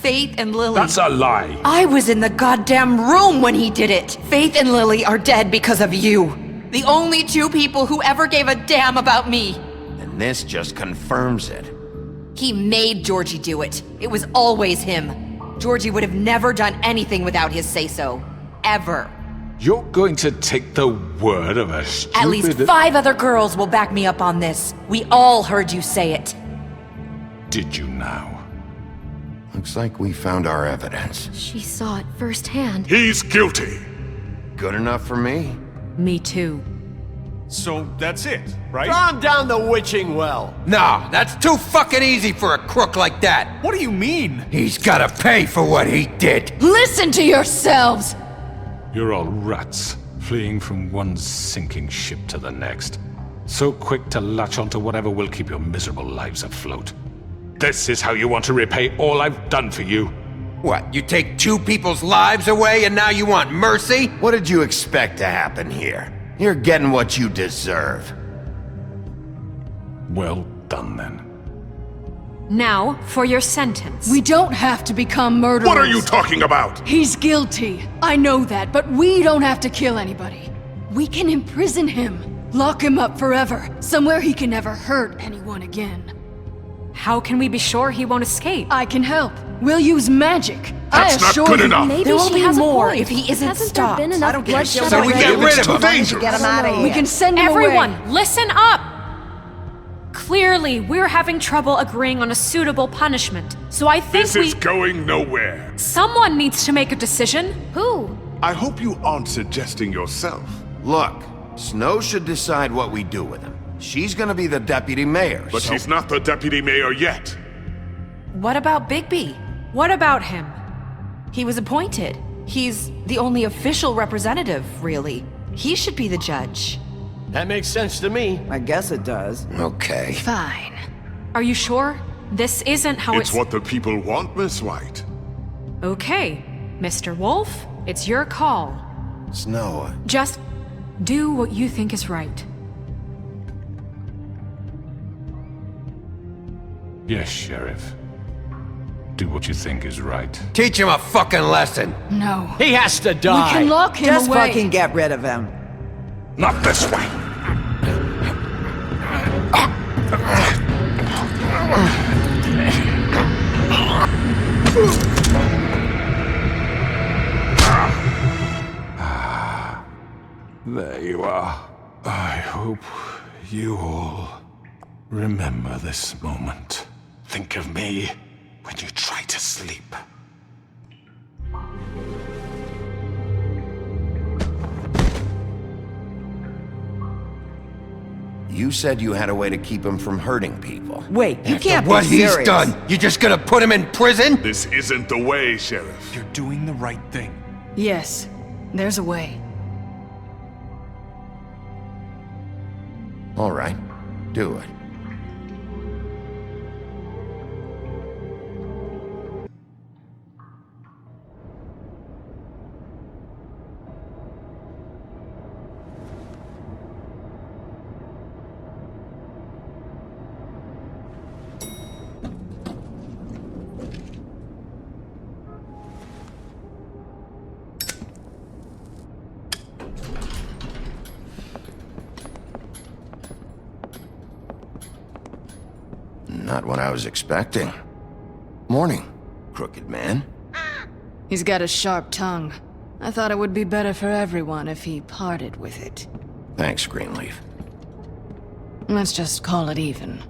S16: Faith and Lily.
S7: That's a lie.
S16: I was in the goddamn room when he did it. Faith and Lily are dead because of you. The only 2 people who ever gave a damn about me.
S2: And this just confirms it.
S16: He made Georgie do it. It was always him. Georgie would have never done anything without his say-so. Ever.
S7: You're going to take the word of a stupid...
S16: At least 5 other girls will back me up on this. We all heard you say it.
S7: Did you now?
S2: Looks like we found our evidence.
S1: She saw it firsthand.
S15: He's guilty.
S2: Good enough for me.
S3: Me too.
S13: So that's it, right?
S9: Calm down the witching well.
S14: No, that's too fucking easy for a crook like that.
S13: What do you mean?
S14: He's gotta pay for what he did.
S1: Listen to yourselves!
S7: You're all rats, fleeing from one sinking ship to the next. So quick to latch onto whatever will keep your miserable lives afloat. This is how you want to repay all I've done for you.
S14: What, you take 2 people's lives away and now you want mercy?
S2: What did you expect to happen here? You're getting what you deserve.
S7: Well done, then.
S3: Now, for your sentence.
S1: We don't have to become murderers.
S15: What are you talking about?
S1: He's guilty. I know that, but we don't have to kill anybody. We can imprison him. Lock him up forever. Somewhere he can never hurt anyone again.
S3: How can we be sure he won't escape?
S1: I can help. We'll use magic.
S15: That's not good enough.
S11: Maybe
S16: There will
S11: she
S16: be
S11: has
S16: more
S11: a point.
S16: if he isn't
S11: Hasn't
S16: stopped.
S11: there been enough
S4: I don't give a
S11: bloodshed
S4: shit.
S8: So we get
S11: already?
S8: rid of
S15: Too
S8: him.
S15: dangerous.
S4: Get him out of here.
S1: We can send him away.
S3: Everyone, listen up! Clearly, we're having trouble agreeing on a suitable punishment. So I think
S15: This is going nowhere.
S3: someone needs to make a decision.
S11: Who?
S15: I hope you aren't suggesting yourself.
S2: Look, Snow should decide what we do with him. She's gonna be the deputy mayor,
S15: But
S2: so-
S15: she's not the deputy mayor yet.
S16: What about Bigby?
S3: What about him?
S16: He was appointed. He's the only official representative, really. He should be the judge.
S9: That makes sense to me.
S4: I guess it does.
S2: Okay.
S1: Fine.
S3: Are you sure? This isn't how
S15: It's what the people want, Miss White.
S3: Okay, Mr. Wolf, it's your call.
S2: Snow,
S3: Just do what you think is right.
S7: Yes, Sheriff. Do what you think is right.
S14: Teach him a fucking lesson.
S1: No.
S9: He has to
S1: We
S9: die.
S1: can lock him
S4: Just
S1: away.
S4: fucking get rid of him.
S15: Not this way.
S7: There you are. I hope you all remember this moment. Think of me when you try to sleep.
S2: you said you had a way to keep him from hurting people.
S4: Wait, you
S14: After
S4: can't
S14: what
S4: be
S14: he's
S4: serious.
S14: done, you just gonna put him in prison?
S15: This isn't the way, Sheriff.
S13: You're doing the right thing.
S1: Yes, there's a way.
S2: All right, do it. Not what I was expecting. Morning, crooked man.
S1: He's got a sharp tongue. I thought it would be better for everyone if he parted with it.
S2: Thanks, Greenleaf.
S1: Let's just call it even.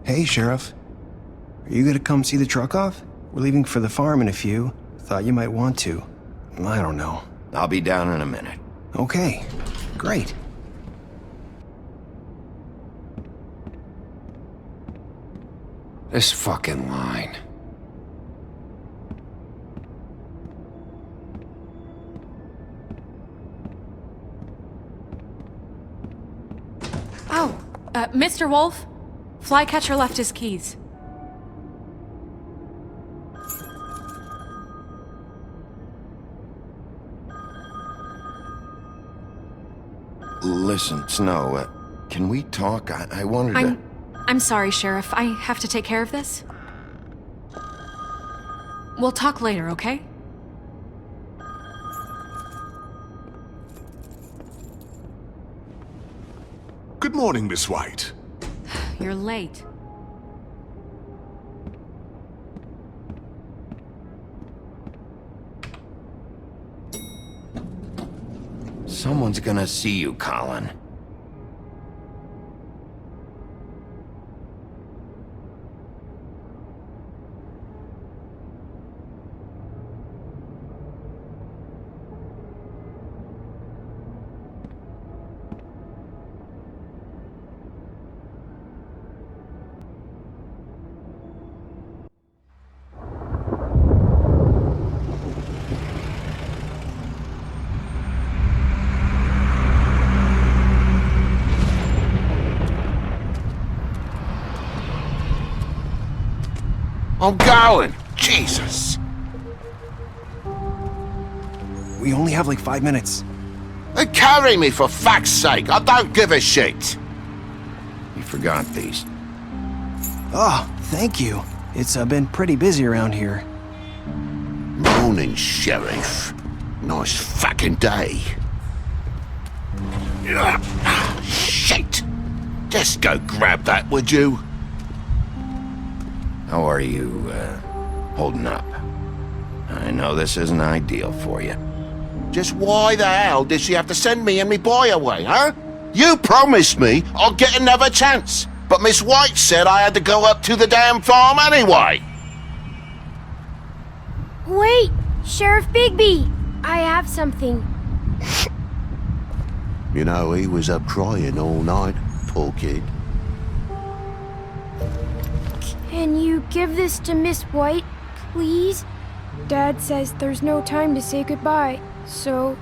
S17: Hey, Sheriff. Are you gonna come see the truck off? We're leaving for the farm in a few. Thought you might want to. I don't know.
S2: I'll be down in a minute.
S17: Okay, great.
S14: This fucking line.
S3: Oh, Mr. Wolf, Flycatcher left his keys.
S2: Listen, Snow, can we talk? I wanted to...
S3: I'm sorry, Sheriff. I have to take care of this. We'll talk later, okay?
S15: Good morning, Miss White.
S3: You're late.
S2: Someone's gonna see you, Colin.
S14: I'm going! Jesus!
S17: We only have like 5 minutes.
S14: Carry me for fuck's sake! I don't give a shit!
S2: You forgot these.
S17: Oh, thank you. It's been pretty busy around here.
S14: Morning, Sheriff. Nice fucking day. Shit! Just go grab that, would you?
S2: How are you, holding up. I know this isn't ideal for you.
S18: Just why the hell did she have to send me and me boy away, huh? You promised me I'll get another chance, but Miss White said I had to go up to the damn farm anyway.
S19: Wait, Sheriff Bigby, I have something.
S18: You know, he was up crying all night, poor kid.
S19: Can you give this to Miss White, please? Dad says there's no time to say goodbye, so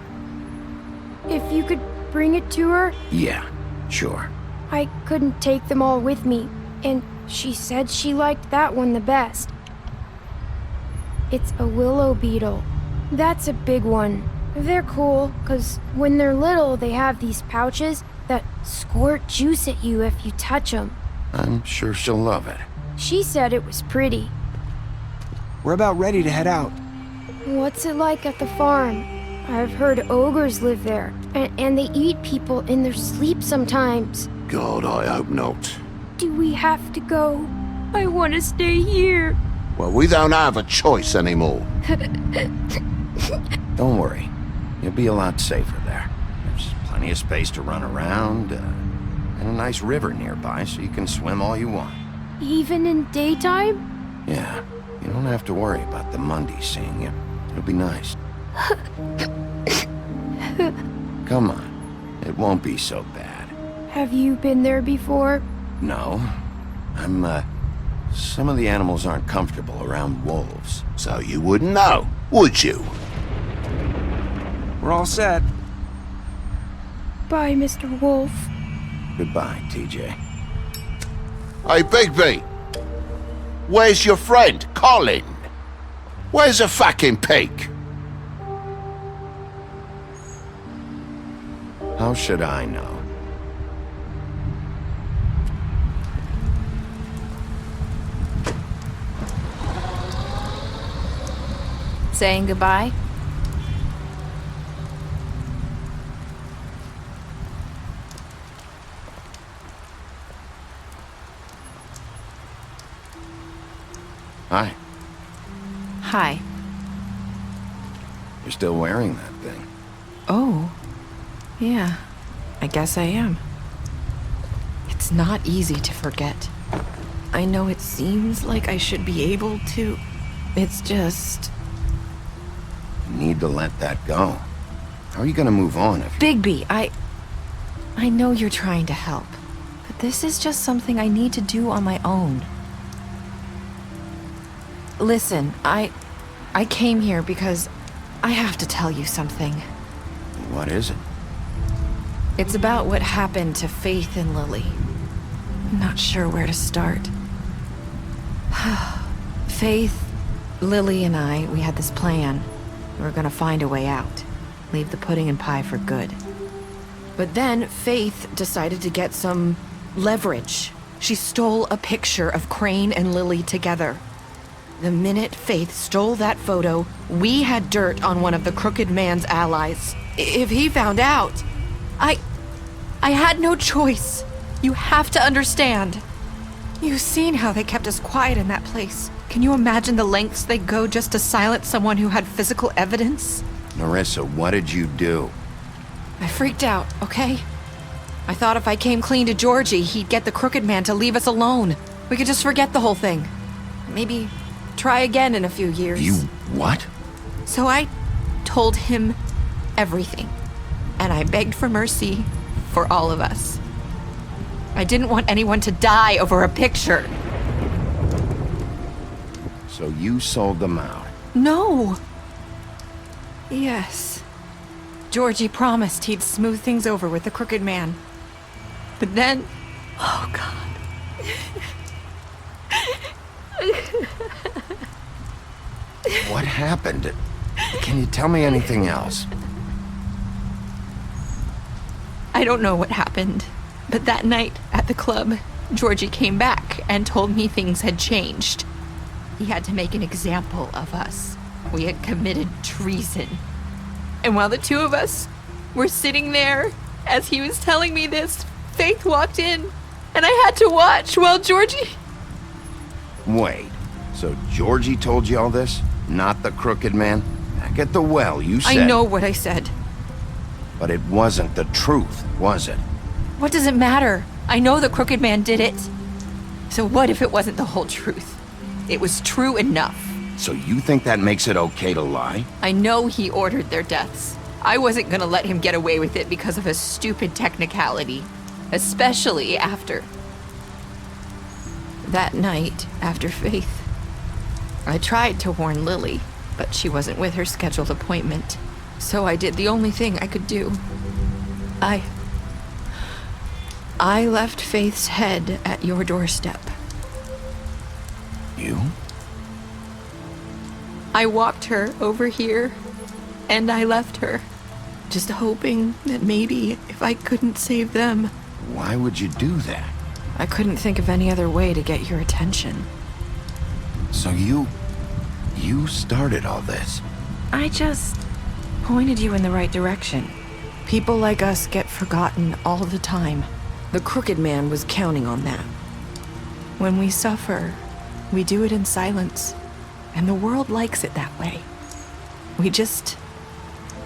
S19: if you could bring it to her?
S2: Yeah, sure.
S19: I couldn't take them all with me, and she said she liked that one the best. It's a willow beetle. That's a big one. They're cool, 'cause when they're little, they have these pouches that squirt juice at you if you touch them.
S2: I'm sure she'll love it.
S19: She said it was pretty.
S17: We're about ready to head out.
S19: What's it like at the farm? I've heard ogres live there, and they eat people in their sleep sometimes.
S18: God, I hope not.
S19: Do we have to go? I want to stay here.
S18: Well, we don't have a choice anymore.
S2: Don't worry. You'll be a lot safer there. There's plenty of space to run around, and a nice river nearby so you can swim all you want.
S19: Even in daytime?
S2: Yeah, you don't have to worry about the Mundies seeing you. It'll be nice. Come on. It won't be so bad.
S19: Have you been there before?
S2: No. Some of the animals aren't comfortable around wolves.
S18: So you wouldn't know, would you?
S17: We're all set.
S19: Bye, Mr. Wolf.
S2: Goodbye, TJ.
S18: Hey, Bigby! Where's your friend, Colin? Where's the fucking pig?
S2: How should I know?
S16: Saying goodbye?
S2: Hi.
S16: Hi.
S2: You're still wearing that thing.
S16: Oh. Yeah. I guess I am. It's not easy to forget. I know it seems like I should be able to. It's just...
S2: You need to let that go. How are you gonna move on if...
S16: Bigby, I know you're trying to help, but this is just something I need to do on my own. Listen, I came here because I have to tell you something.
S2: What is it?
S16: It's about what happened to Faith and Lily. I'm not sure where to start. Faith, Lily, and I, we had this plan. We were gonna find a way out. Leave the pudding and pie for good. But then Faith decided to get some leverage. She stole a picture of Crane and Lily together. The minute Faith stole that photo, we had dirt on one of the Crooked Man's allies. If he found out, I had no choice. You have to understand. You've seen how they kept us quiet in that place. Can you imagine the lengths they go just to silence someone who had physical evidence?
S2: Narissa, what did you do?
S16: I freaked out, okay? I thought if I came clean to Georgie, he'd get the Crooked Man to leave us alone. We could just forget the whole thing. Maybe try again in a few years.
S2: You what?
S16: So I told him everything. And I begged for mercy for all of us. I didn't want anyone to die over a picture.
S2: So you sold them out?
S16: No. Yes. Georgie promised he'd smooth things over with the Crooked Man. But then... Oh, God.
S2: What happened? Can you tell me anything else?
S16: I don't know what happened, but that night at the club, Georgie came back and told me things had changed. He had to make an example of us. We had committed treason. And while the two of us were sitting there, as he was telling me this, Faith walked in, and I had to watch while Georgie...
S2: Wait, So Georgie told you all this? Not the crooked man? Back at the well, you said...
S16: I know what I said.
S2: But it wasn't the truth, was it?
S16: What does it matter? I know the crooked man did it. So what if it wasn't the whole truth? It was true enough.
S2: So you think that makes it okay to lie?
S16: I know he ordered their deaths. I wasn't gonna let him get away with it because of a stupid technicality. Especially after... that night, after Faith. I tried to warn Lily, but she wasn't with her scheduled appointment. So I did the only thing I could do. I left Faith's head at your doorstep.
S2: You?
S16: I walked her over here, and I left her, just hoping that maybe if I couldn't save them...
S2: Why would you do that?
S16: I couldn't think of any other way to get your attention.
S2: So you started all this?
S16: I just pointed you in the right direction. People like us get forgotten all the time. The crooked man was counting on that. When we suffer, we do it in silence, and the world likes it that way. We just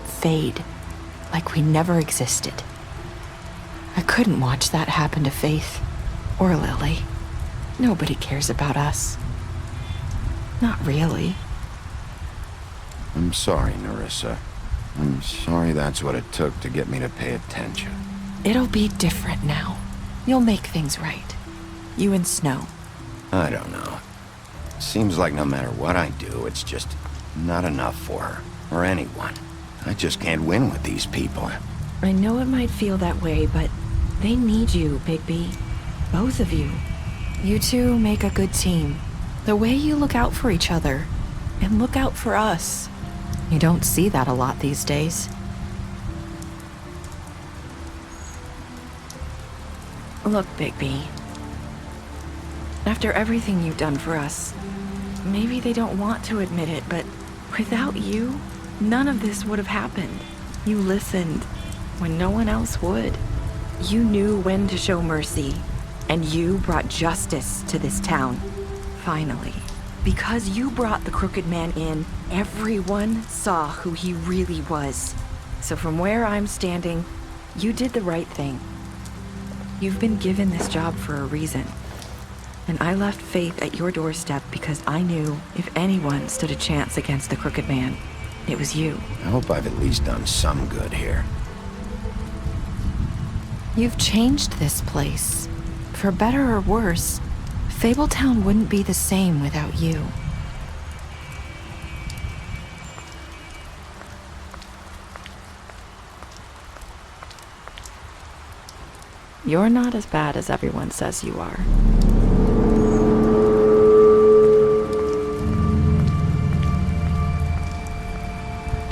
S16: fade, like we never existed. I couldn't watch that happen to Faith, or Lily. Nobody cares about us. Not really.
S2: I'm sorry, Nerissa. I'm sorry that's what it took to get me to pay attention.
S16: It'll be different now. You'll make things right. You and Snow.
S2: I don't know. Seems like no matter what I do, it's just not enough for her, or anyone. I just can't win with these people.
S16: I know it might feel that way, but they need you, Bigby. Both of you. You two make a good team. The way you look out for each other, and look out for us. You don't see that a lot these days. Look, Bigby. After everything you've done for us, maybe they don't want to admit it, but without you, none of this would have happened. You listened when no one else would. You knew when to show mercy, and you brought justice to this town. Finally. Because you brought the crooked man in, everyone saw who he really was. So from where I'm standing, you did the right thing. You've been given this job for a reason. And I left Faith at your doorstep because I knew if anyone stood a chance against the crooked man, it was you.
S2: I hope I've at least done some good here.
S16: You've changed this place. For better or worse, Fabletown wouldn't be the same without you. You're not as bad as everyone says you are.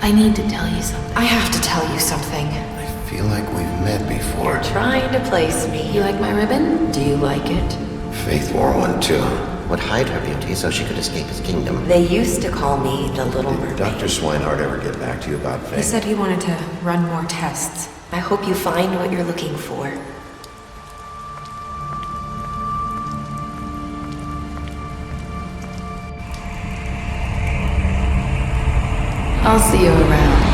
S16: I need to tell you something. I have to tell you something.
S2: I feel like we've met before.
S16: You're trying to place me. You like my ribbon? Do you like it?
S20: Faith wore one too. Would hide her beauty so she could escape his kingdom.
S11: They used to call me the Little Mermaid.
S2: Did Dr. Swinehart ever get back to you about Faith?
S16: He said he wanted to run more tests.
S11: I hope you find what you're looking for.
S1: I'll see you around.